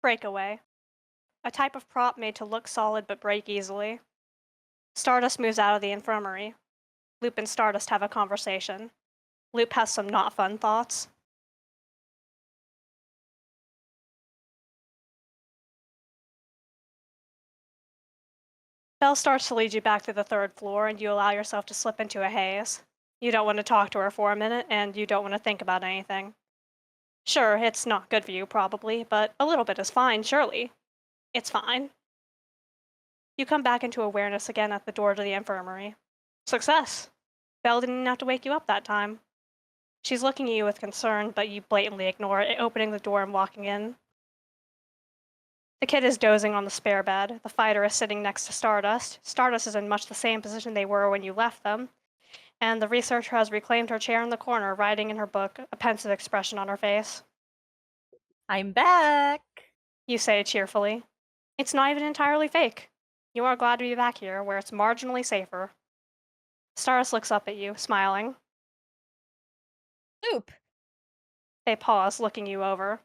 Breakaway. A type of prop made to look solid but break easily. Stardust moves out of the infirmary. Loop and Stardust have a conversation. Loop has some not fun thoughts. Belle starts to lead you back to the third floor, and you allow yourself to slip into a haze. You don't want to talk to her for a minute, and you don't want to think about anything. Sure, it's not good for you, probably, but a little bit is fine, surely. It's fine. You come back into awareness again at the door to the infirmary. Success! Belle didn't have to wake you up that time. She's looking at you with concern, but you blatantly ignore it, opening the door and walking in. The kid is dozing on the spare bed. The fighter is sitting next to Stardust. Stardust is in much the same position they were when you left them, and the researcher has reclaimed her chair in the corner, writing in her book, a pensive expression on her face. I'm back! You say cheerfully. It's not even entirely fake. You are glad to be back here, where it's marginally safer. Stardust looks up at you, smiling. Loop, They pause, looking you over.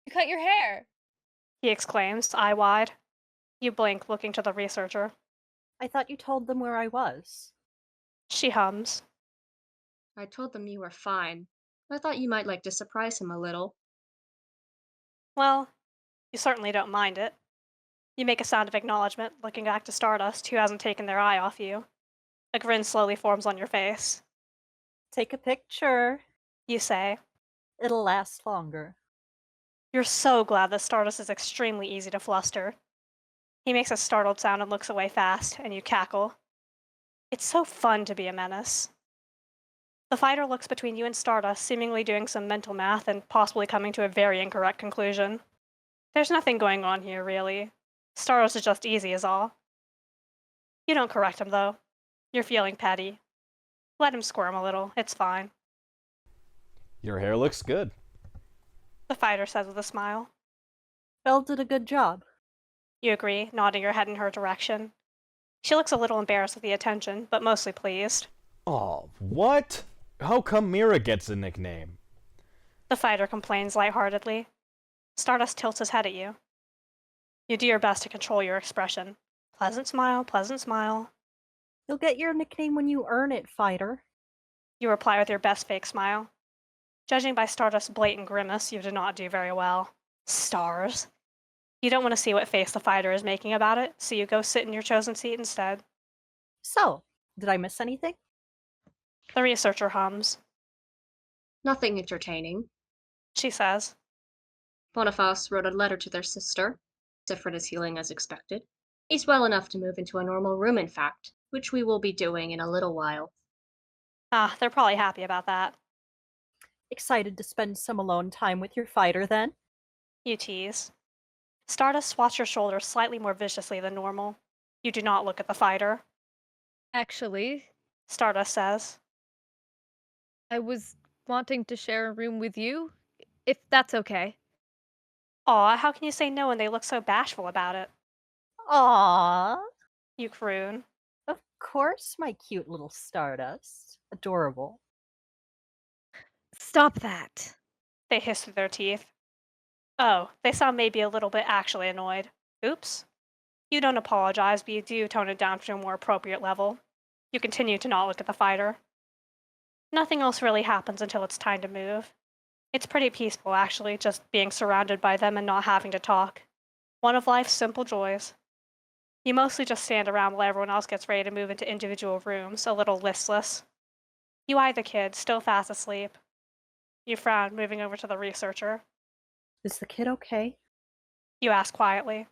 you cut your hair. He exclaims, eye wide. You blink, looking to the researcher. I thought you told them where I was. She hums. I told them you were fine. I thought you might like to surprise him a little. Well, you certainly don't mind it. You make a sound of acknowledgement, looking back to Stardust, who hasn't taken their eye off you. A grin slowly forms on your face. Take a picture. You say. It'll last longer. You're so glad that Stardust is extremely easy to fluster. He makes a startled sound and looks away fast, and you cackle. It's so fun to be a menace. The fighter looks between you and Stardust, seemingly doing some mental math and possibly coming to a very incorrect conclusion. There's nothing going on here, really. Stardust is just easy, is all. You don't correct him, though. You're feeling petty. Let him squirm a little, it's fine. Your hair looks good. The fighter says with a smile. Belle did a good job. You agree, nodding your head in her direction. She looks a little embarrassed with the attention, but mostly pleased. Aw, what? How come Mira gets a nickname? The fighter complains lightheartedly. Stardust tilts his head at you. You do your best to control your expression. Pleasant smile, pleasant smile. You'll get your nickname when you earn it, fighter. You reply with your best fake smile. Judging by Stardust's blatant grimace, you did not do very well. Stars. You don't want to see what face the fighter is making about it, so you go sit in your chosen seat instead. So, did I miss anything? The researcher hums. Nothing entertaining. She says. Boniface wrote a letter to their sister. Siffrin is healing as expected. He's well enough to move into a normal room, in fact, which we will be doing in a little while. Ah, they're probably happy about that. Excited to spend some alone time with your fighter, then? You tease. Stardust swats your shoulders slightly more viciously than normal. You do not look at the fighter. Actually, Stardust says. I was wanting to share a room with you, if that's okay. Aw, how can you say no when they look so bashful about it? Aww. You croon. Of course, my cute little Stardust. Adorable. Stop that. They hiss through their teeth. Oh, they sound maybe a little bit actually annoyed. Oops. You don't apologize, but you do tone it down to a more appropriate level. You continue to not look at the fighter. Nothing else really happens until it's time to move. It's pretty peaceful, actually, just being surrounded by them and not having to talk. One of life's simple joys. You mostly just stand around while everyone else gets ready to move into individual rooms, a little listless. You eye the kid, still fast asleep. You frown, moving over to the researcher. Is the kid okay? You ask quietly.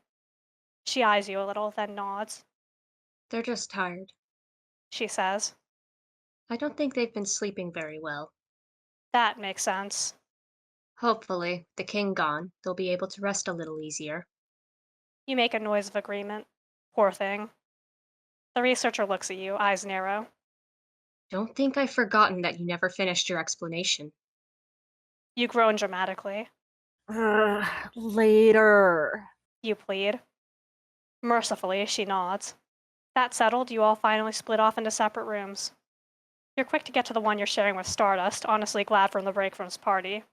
She eyes you a little, then nods. They're just tired. She says. I don't think they've been sleeping very well. That makes sense. Hopefully, the king gone, they'll be able to rest a little easier. You make a noise of agreement. Poor thing. The researcher looks at you, eyes narrow. Don't think I've forgotten that you never finished your explanation. You groan dramatically. Later. You plead. Mercifully, she nods. That settled, you all finally split off into separate rooms. You're quick to get to the one you're sharing with Stardust, honestly glad from the break from his party.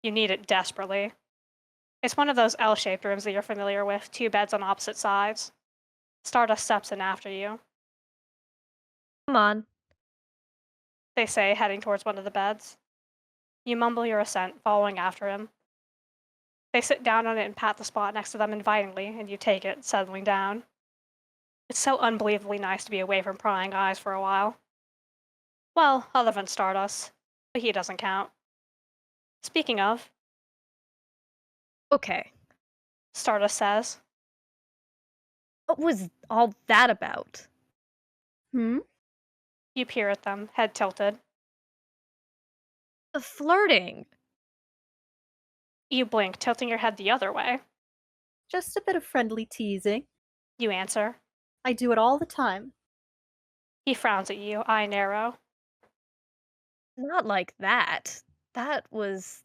You need it desperately. It's one of those L-shaped rooms that you're familiar with, 2 beds on opposite sides. Stardust steps in after you. Come on. They say, heading towards one of the beds. You mumble your assent, following after him. They sit down on it and pat the spot next to them invitingly, and you take it, settling down. It's so unbelievably nice to be away from prying eyes for a while. Well, other than Stardust, but he doesn't count. Speaking of, Okay. Stardust says, What was all that about? Hmm? you peer at them, head tilted. The flirting. You blink, tilting your head the other way. Just a bit of friendly teasing. You answer. I do it all the time. He frowns at you, eye narrow. Not like that. That was.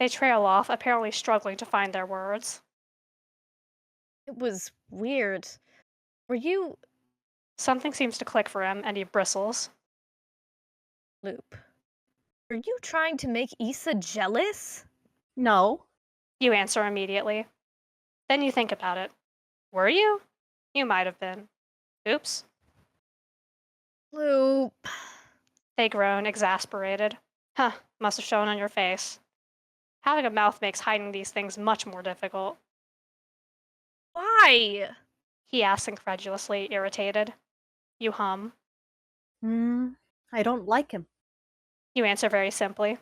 They trail off, apparently struggling to find their words. It was weird. Were you. Something seems to click for him, and he bristles. Loop. Were you trying to make Issa jealous? No. You answer immediately. Then you think about it. Were you? You might have been. Oops. Loop. They groan, exasperated. Huh, must have shown on your face. Having a mouth makes hiding these things much more difficult. Why? He asks incredulously, irritated. You hum. I don't like him. You answer very simply.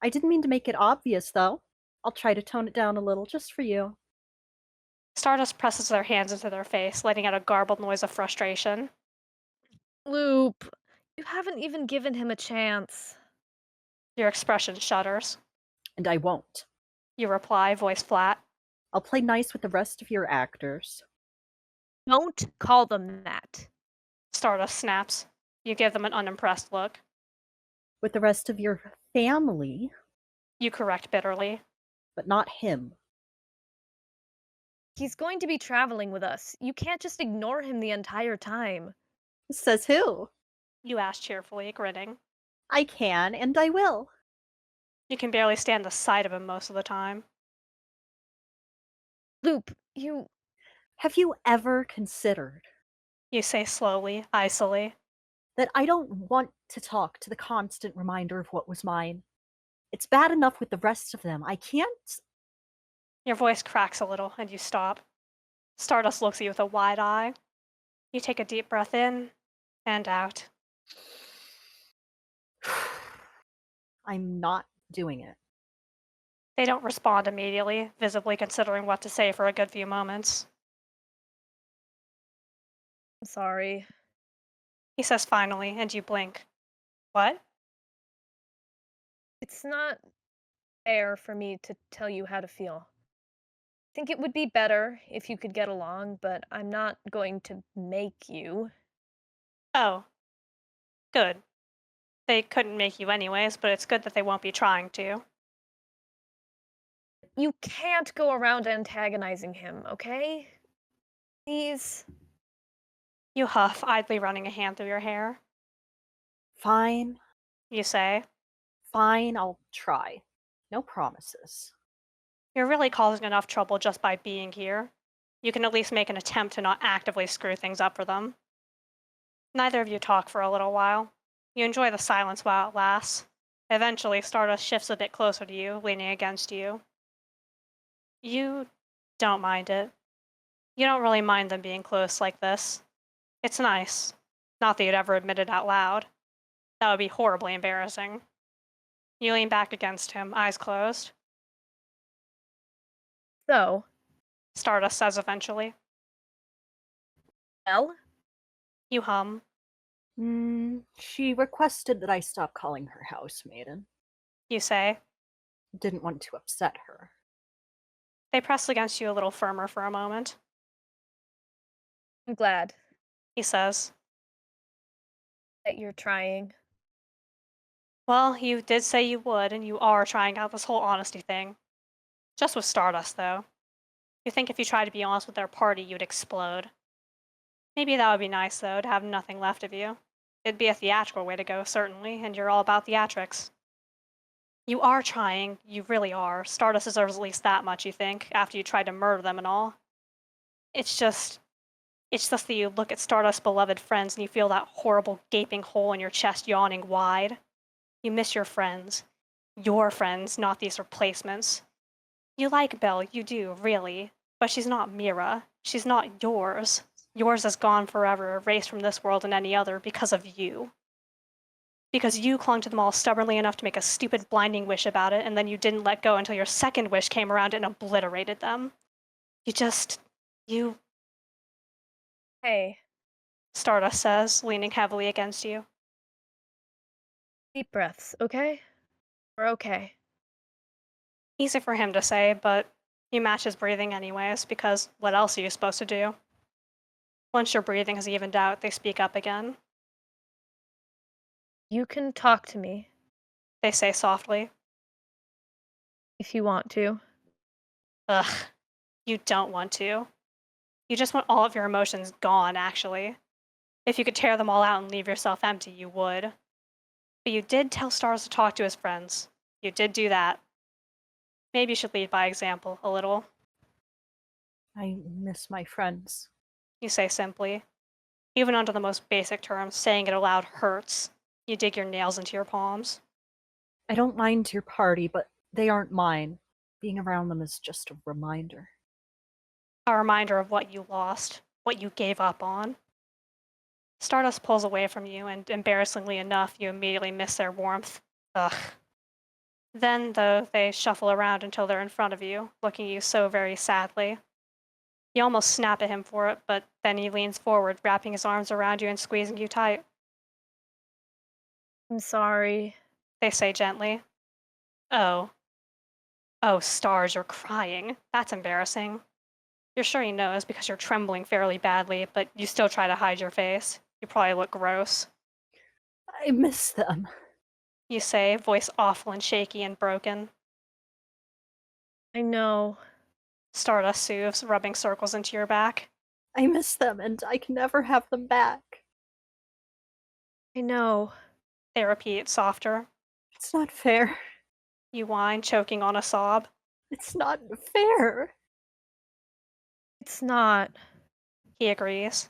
I didn't mean to make it obvious, though. I'll try to tone it down a little, just for you. Stardust presses their hands into their face, letting out a garbled noise of frustration. Loop. You haven't even given him a chance. Your expression shudders. And I won't. You reply, voice flat. I'll play nice with the rest of your actors. Don't call them that. Stardust snaps. You give them an unimpressed look. With the rest of your family, You correct bitterly. but not him. He's going to be traveling with us. You can't just ignore him the entire time. Says who? You ask cheerfully, grinning. I can, and I will. You can barely stand the sight of him most of the time. Loop, you. Have you ever considered You say slowly, icily. that I don't want to talk to the constant reminder of what was mine? It's bad enough with the rest of them. I can't. Your voice cracks a little, and you stop. Stardust looks at you with a wide eye. You take a deep breath in and out. I'm not doing it. They don't respond immediately, visibly considering what to say for a good few moments. I'm sorry. He says finally, and you blink. What? It's not fair for me to tell you how to feel. I think it would be better if you could get along, but I'm not going to make you. Oh. Good. They couldn't make you anyways, but it's good that they won't be trying to. You can't go around antagonizing him, okay? Please. You huff, idly running a hand through your hair. Fine, You say. fine, I'll try. No promises. You're really causing enough trouble just by being here. You can at least make an attempt to not actively screw things up for them. Neither of you talk for a little while. You enjoy the silence while it lasts. Eventually, Stardust shifts a bit closer to you, leaning against you. You don't mind it. You don't really mind them being close like this. It's nice. Not that you'd ever admit it out loud. That would be horribly embarrassing. You lean back against him, eyes closed. So, Stardust says eventually. well, You hum. She requested that I stop calling her housemaiden. You say. Didn't want to upset her. They press against you a little firmer for a moment. I'm glad He says. that you're trying. Well, you did say you would, and you are trying out this whole honesty thing. Just with Stardust, though. You think if you tried to be honest with their party, you'd explode. Maybe that would be nice, though, to have nothing left of you. It'd be a theatrical way to go, certainly, and you're all about theatrics. You are trying, you really are. Stardust deserves at least that much, you think, after you tried to murder them and all. It's just that you look at Stardust's beloved friends and you feel that horrible gaping hole in your chest yawning wide. You miss your friends. Your friends, not these replacements. You like Belle, you do, really. But she's not Mira. She's not yours. Yours is gone forever, erased from this world and any other because of you. Because you clung to them all stubbornly enough to make a stupid blinding wish about it, and then you didn't let go until your second wish came around and obliterated them. You, Hey, Stardust says, leaning heavily against you. deep breaths, okay? We're okay. Easy for him to say, but you match his breathing anyways, because what else are you supposed to do? Once your breathing has evened out, they speak up again. You can talk to me They say softly. if you want to. Ugh, you don't want to. You just want all of your emotions gone, actually. If you could tear them all out and leave yourself empty, you would. But you did tell Stars to talk to his friends. You did do that. Maybe you should lead by example, a little. I miss my friends. You say simply. Even under the most basic terms, saying it aloud hurts. You dig your nails into your palms. I don't mind your party, but they aren't mine. Being around them is just a reminder. A reminder of what you lost, what you gave up on. Stardust pulls away from you, and embarrassingly enough, you immediately miss their warmth. Ugh. Then, though, they shuffle around until they're in front of you, looking at you so very sadly. You almost snap at him for it, but then he leans forward, wrapping his arms around you and squeezing you tight. I'm sorry. They say gently. Oh. Oh, Stars, you're crying. That's embarrassing. You're sure he knows because you're trembling fairly badly, but you still try to hide your face. You probably look gross. I miss them. You say, voice awful and shaky and broken. I know. Stardust soothes, rubbing circles into your back. I miss them, and I can never have them back. I know. They repeat, softer. It's not fair. You whine, choking on a sob. It's not fair. It's not. He agrees.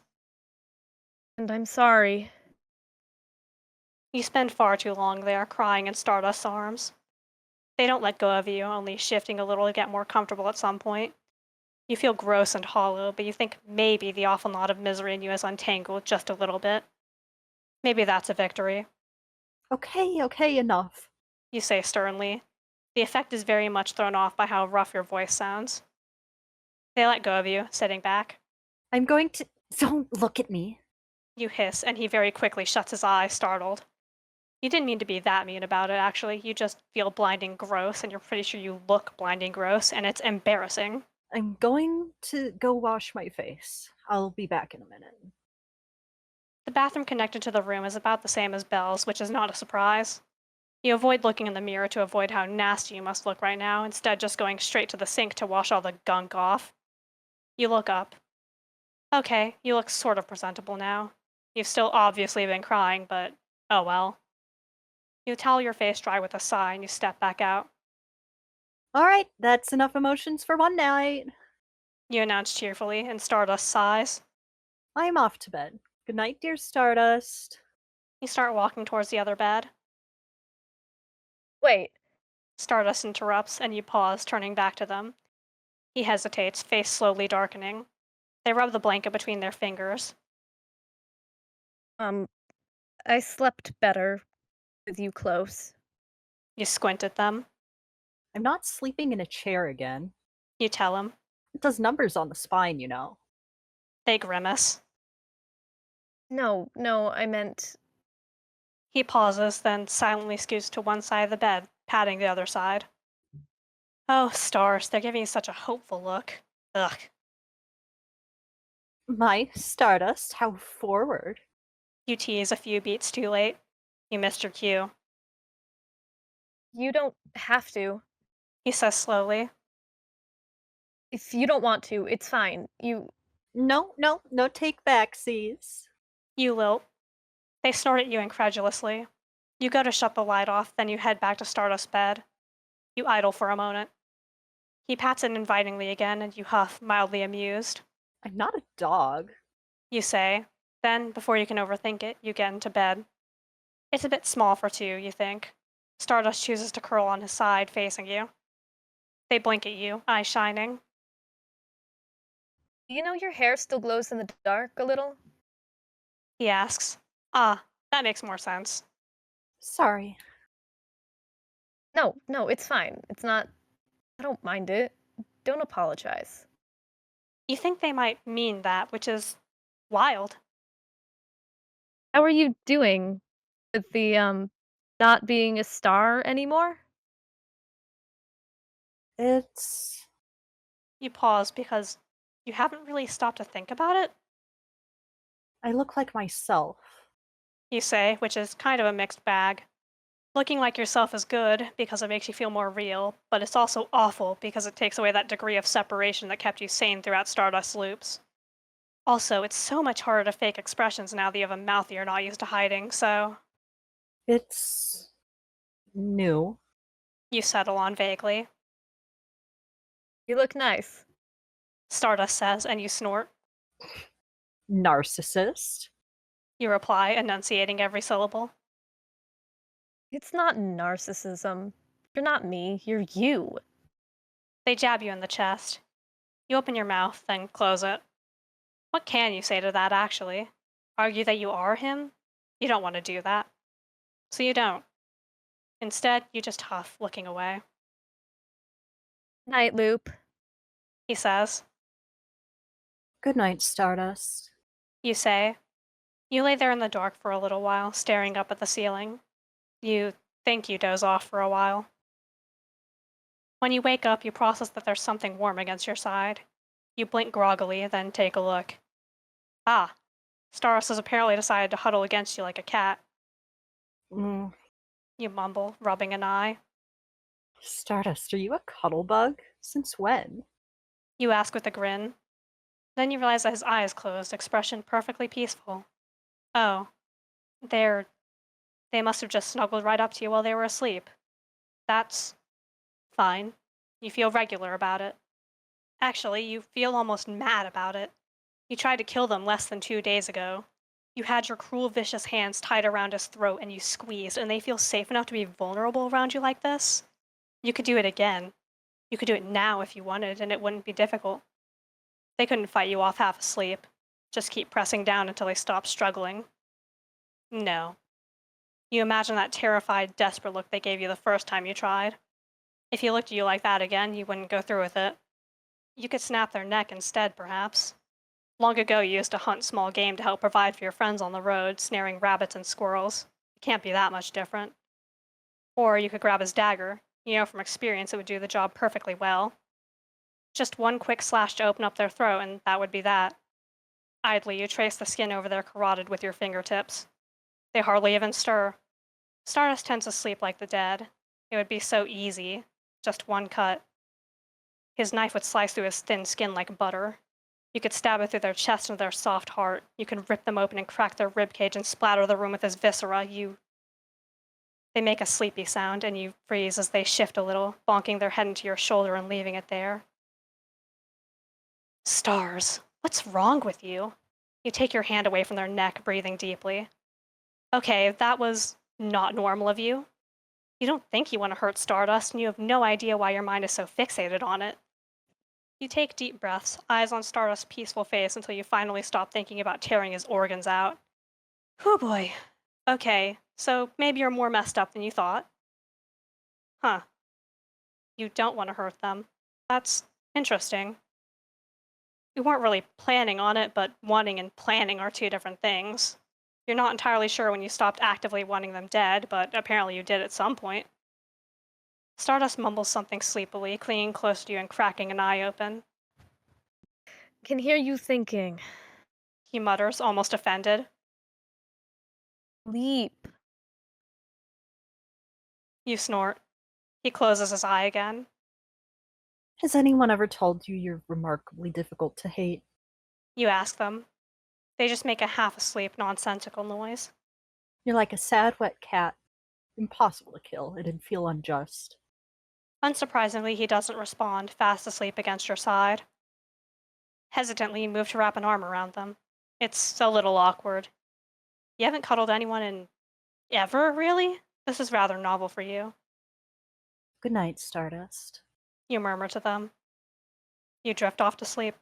And I'm sorry. You spend far too long there, crying in Stardust's arms. They don't let go of you, only shifting a little to get more comfortable at some point. You feel gross and hollow, but you think maybe the awful knot of misery in you has untangled just a little bit. Maybe that's a victory, Okay, enough. you say sternly. The effect is very much thrown off by how rough your voice sounds. They let go of you, sitting back. I'm going to. Don't look at me. You hiss, and he very quickly shuts his eyes, startled. You didn't mean to be that mean about it, actually. You just feel blinding gross, and you're pretty sure you look blinding gross, and it's embarrassing. I'm going to go wash my face. I'll be back in a minute. The bathroom connected to the room is about the same as Belle's, which is not a surprise. You avoid looking in the mirror to avoid how nasty you must look right now, instead just going straight to the sink to wash all the gunk off. You look up. Okay, you look sort of presentable now. You've still obviously been crying, but oh well. You towel your face dry with a sigh and you step back out. Alright, that's enough emotions for one night. You announce cheerfully, and Stardust sighs. I'm off to bed. Good night, dear Stardust. You start walking towards the other bed. Wait. Stardust interrupts, and you pause, turning back to them. He hesitates, face slowly darkening. They rub the blanket between their fingers. I slept better with you close. You squint at them. I'm not sleeping in a chair again. You tell him. It does numbers on the spine, you know. They grimace. No, I meant. He pauses, then silently scoots to one side of the bed, patting the other side. Oh, Stars, they're giving you such a hopeful look. Ugh. My Stardust, how forward. You tease a few beats too late. You missed your cue. You don't have to. He says slowly. If you don't want to, it's fine. No take backsies. You lilt. They snort at you incredulously. You go to shut the light off, then you head back to Stardust's bed. You idle for a moment. He pats it invitingly again, and you huff, mildly amused. I'm not a dog. You say. Then, before you can overthink it, you get into bed. It's a bit small for two, you think. Stardust chooses to curl on his side, facing you. They blink at you, eyes shining. You know your hair still glows in the dark a little? He asks. Ah, that makes more sense. Sorry. No, it's fine. It's not. I don't mind it. Don't apologize. You think they might mean that, which is wild. How are you doing with the, not being a star anymore? It's. You pause because you haven't really stopped to think about it, I look like myself. you say, which is kind of a mixed bag. Looking like yourself is good because it makes you feel more real, but it's also awful because it takes away that degree of separation that kept you sane throughout Stardust loops. Also, it's so much harder to fake expressions now that you have a mouth you're not used to hiding, so It's. new. you settle on vaguely. You look nice. Stardust says, and you snort. Narcissist. You reply, enunciating every syllable. It's not narcissism. You're not me, you're you. They jab you in the chest. You open your mouth, then close it. What can you say to that, actually? Argue that you are him? You don't want to do that. So you don't. Instead, you just huff, looking away. Night, Loop. He says. Good night, Stardust. You say. You lay there in the dark for a little while, staring up at the ceiling. You think you doze off for a while. When you wake up, you process that there's something warm against your side. You blink groggily, then take a look. Ah, Stardust has apparently decided to huddle against you like a cat. Mm. You mumble, rubbing an eye. Stardust, are you a cuddle bug? Since when? You ask with a grin. Then you realize that his eye is closed, expression perfectly peaceful. Oh, they must have just snuggled right up to you while they were asleep. That's fine. You feel regular about it. Actually, you feel almost mad about it. You tried to kill them less than 2 days ago. You had your cruel, vicious hands tied around his throat and you squeezed, and they feel safe enough to be vulnerable around you like this? You could do it again. You could do it now if you wanted, and it wouldn't be difficult. They couldn't fight you off half asleep. Just keep pressing down until they stopped struggling. No. You imagine that terrified, desperate look they gave you the first time you tried. If he looked at you like that again, you wouldn't go through with it. You could snap their neck instead, perhaps. Long ago, you used to hunt small game to help provide for your friends on the road, snaring rabbits and squirrels. It can't be that much different. Or you could grab his dagger. You know from experience it would do the job perfectly well. Just one quick slash to open up their throat, and that would be that. Idly, you trace the skin over their carotid with your fingertips. They hardly even stir. Stardust tends to sleep like the dead. It would be so easy. Just one cut. His knife would slice through his thin skin like butter. You could stab it through their chest and their soft heart. You could rip them open and crack their ribcage and splatter the room with his viscera. They make a sleepy sound, and you freeze as they shift a little, bonking their head into your shoulder and leaving it there. Stars, what's wrong with you? You take your hand away from their neck, breathing deeply. Okay, that was not normal of you. You don't think you want to hurt Stardust, and you have no idea why your mind is so fixated on it. You take deep breaths, eyes on Stardust's peaceful face until you finally stop thinking about tearing his organs out. Whew boy. Okay, so maybe you're more messed up than you thought. Huh. You don't want to hurt them. That's interesting. You weren't really planning on it, but wanting and planning are two different things. You're not entirely sure when you stopped actively wanting them dead, but apparently you did at some point. Stardust mumbles something sleepily, clinging close to you and cracking an eye open. Can hear you thinking. He mutters, almost offended. Sleep. You snort. He closes his eye again. Has anyone ever told you you're remarkably difficult to hate? You ask them. They just make a half-asleep, nonsensical noise. You're like a sad, wet cat. Impossible to kill. It'd feel unjust. Unsurprisingly, he doesn't respond, fast asleep against your side. Hesitantly, you move to wrap an arm around them. It's a little awkward. You haven't cuddled anyone in ever, really? This is rather novel for you. Good night, Stardust. You murmur to them. You drift off to sleep.